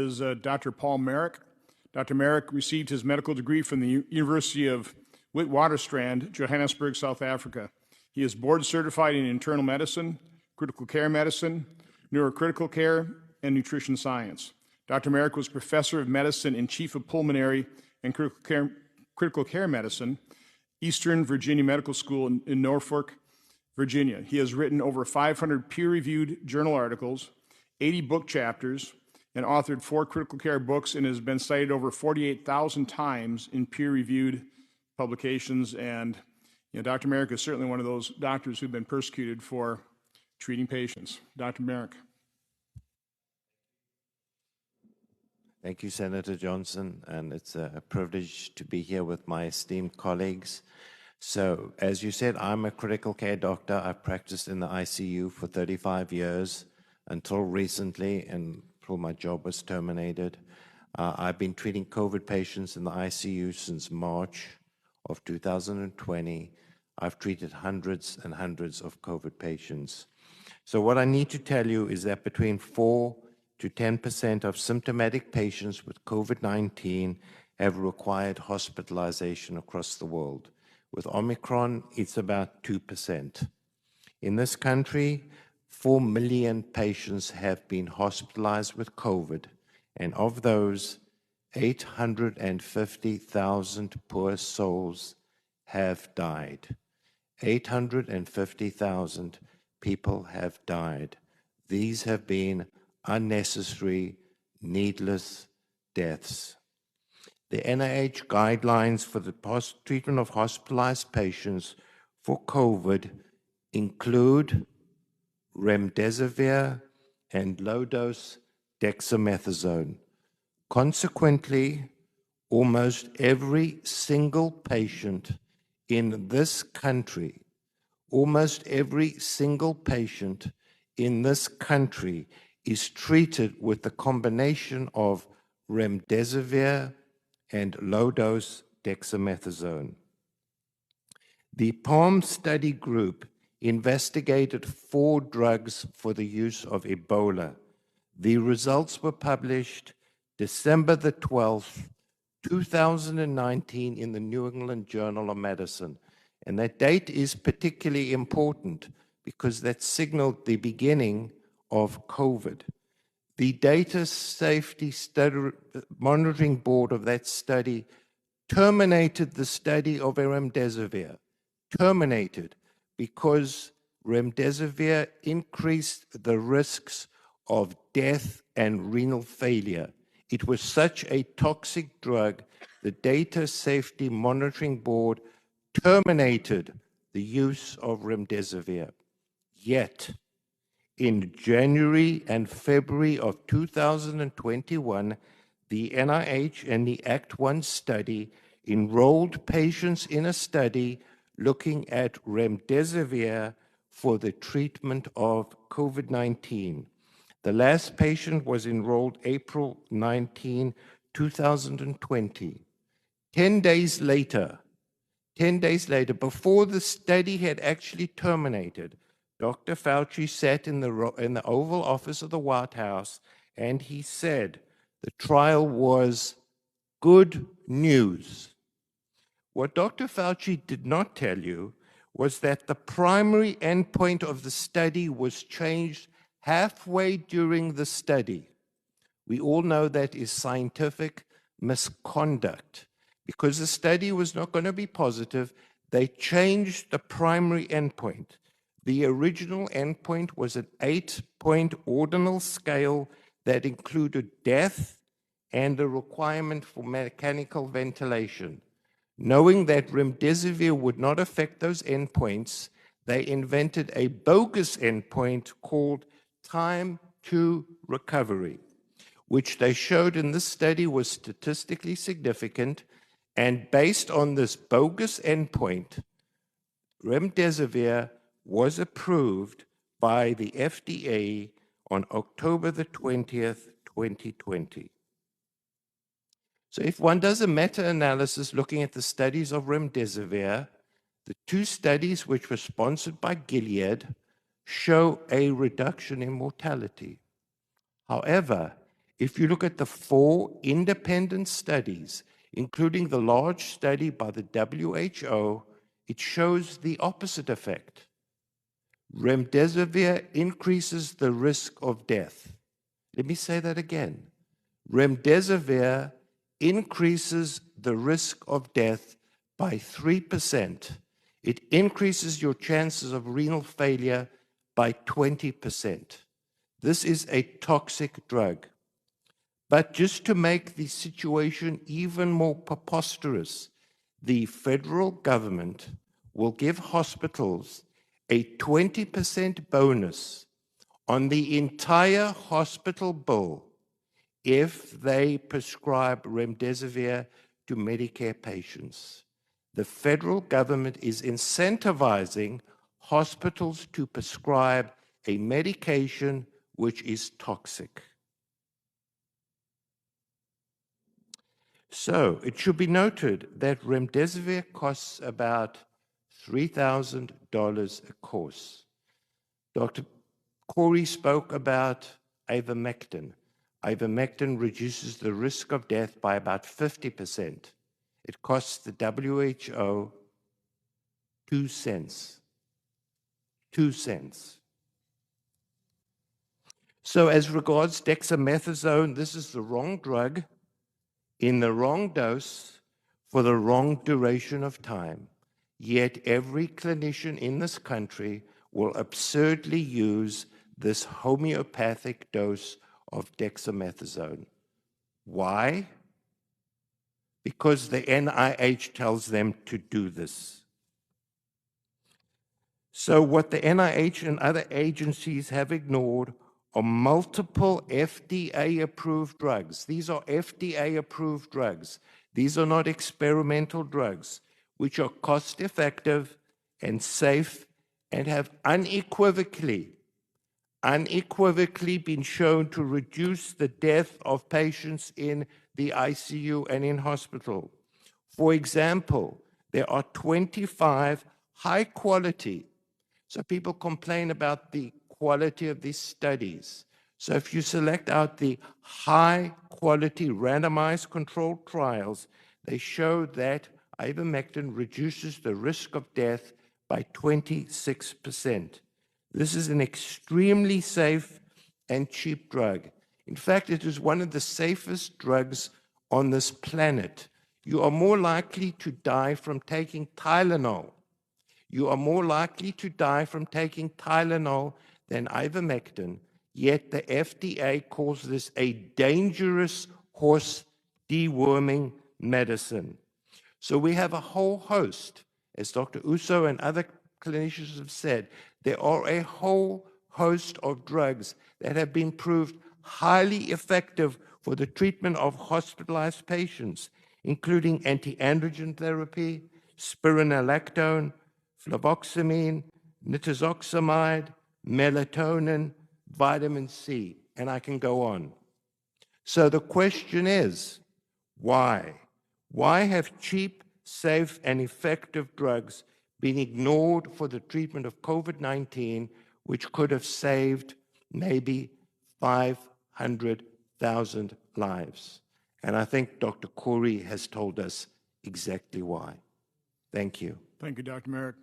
is Dr. Paul Merrick. Dr. Merrick received his medical degree from the University of Witwatersrand, Johannesburg, South Africa. He is board certified in internal medicine, critical care medicine, neurocritical care, and nutrition science. Dr. Merrick was professor of medicine and chief of pulmonary and critical care medicine, Eastern Virginia Medical School in Norfolk, Virginia. He has written over 500 peer-reviewed journal articles, 80 book chapters, and authored 4 critical care books, and has been cited over 48,000 times in peer-reviewed publications. And Dr. Merrick is certainly one of those doctors who've been persecuted for treating patients. Dr. Merrick. Thank you, Senator Johnson, and it's a privilege to be here with my esteemed colleagues. So, as you said, I'm a critical care doctor. I've practiced in the ICU for 35 years until recently, until my job was terminated. I've been treating COVID patients in the ICU since March of 2020. I've treated hundreds and hundreds of COVID patients. So what I need to tell you is that between 4 to 10% of symptomatic patients with COVID-19 have required hospitalization across the world. With Omicron, it's about 2%. In this country, 4 million patients have been hospitalized with COVID, and of those, 850,000 poor souls have died. 850,000 people have died. These have been unnecessary, needless deaths. The NIH guidelines for the treatment of hospitalized patients for COVID include remdesivir and low-dose dexamethasone. Consequently, almost every single patient in this country, is treated with the combination of remdesivir and low-dose dexamethasone. The PALM study group investigated 4 drugs for the use of Ebola. The results were published December the 12th, 2019 in the New England Journal of Medicine. And that date is particularly important because that signaled the beginning of COVID. The Data Safety Monitoring Board of that study terminated the study of remdesivir, because remdesivir increased the risks of death and renal failure. It was such a toxic drug, the Data Safety Monitoring Board terminated the use of remdesivir. Yet, in January and February of 2021, the NIH and the ACT-1 study enrolled patients in a study looking at remdesivir for the treatment of COVID-19. The last patient was enrolled April 19, 2020. 10 days later, before the study had actually terminated, Dr. Fauci sat in the Oval Office of the White House, and he said the trial was good news. What Dr. Fauci did not tell you was that the primary endpoint of the study was changed halfway during the study. We all know that is scientific misconduct. Because the study was not going to be positive, they changed the primary endpoint. The original endpoint was an 8-point ordinal scale that included death and a requirement for mechanical ventilation. Knowing that remdesivir would not affect those endpoints, they invented a bogus endpoint called time to recovery, which they showed in this study was statistically significant. And based on this bogus endpoint, remdesivir was approved by the FDA on October the 20th, 2020. So if one does a meta-analysis looking at the studies of remdesivir, the 2 studies which were sponsored by Gilead show a reduction in mortality. However, If you look at the 4 independent studies, including the large study by the WHO, it shows the opposite effect. Remdesivir increases the risk of death. Let me say that again. Remdesivir increases the risk of death by 3%. It increases your chances of renal failure by 20%. This is a toxic drug. But just to make the situation even more preposterous, the federal government will give hospitals a 20% bonus on the entire hospital bill if they prescribe remdesivir to Medicare patients. The federal government is incentivizing hospitals to prescribe a medication which is toxic. So it should be noted that remdesivir costs about $3,000 a course. Dr. Corey spoke about ivermectin. Ivermectin reduces the risk of death by about 50%. It costs the WHO 2 cents. 2 cents. So as regards dexamethasone, this is the wrong drug in the wrong dose for the wrong duration of time. Yet every clinician in this country will absurdly use this homeopathic dose of dexamethasone. Why? Because the NIH tells them to do this. So what the NIH and other agencies have ignored are multiple FDA-approved drugs. These are FDA-approved drugs. These are not experimental drugs, which are cost-effective and safe and have unequivocally been shown to reduce the death of patients in the ICU and in hospital. For example, there are 25 high-quality. So people complain about the quality of these studies. So if you select out the high-quality randomized controlled trials, they show that ivermectin reduces the risk of death by 26%. This is an extremely safe and cheap drug. In fact, it is one of the safest drugs on this planet. You are more likely to die from taking Tylenol. You are more likely to die from taking Tylenol than ivermectin, yet the FDA calls this a dangerous horse deworming medicine. So we have a whole host, as Dr. Uso and other clinicians have said, there are a whole host of drugs that have been proved highly effective for the treatment of hospitalized patients, including anti-androgen therapy, spironolactone, fluvoxamine, nitazoxamide, melatonin, vitamin C, and I can go on. So the question is, why? Why have cheap, safe, and effective drugs been ignored for the treatment of COVID-19, which could have saved maybe 500,000 lives? And I think Dr. Corey has told us exactly why. Thank you. Thank you, Dr. Merrick.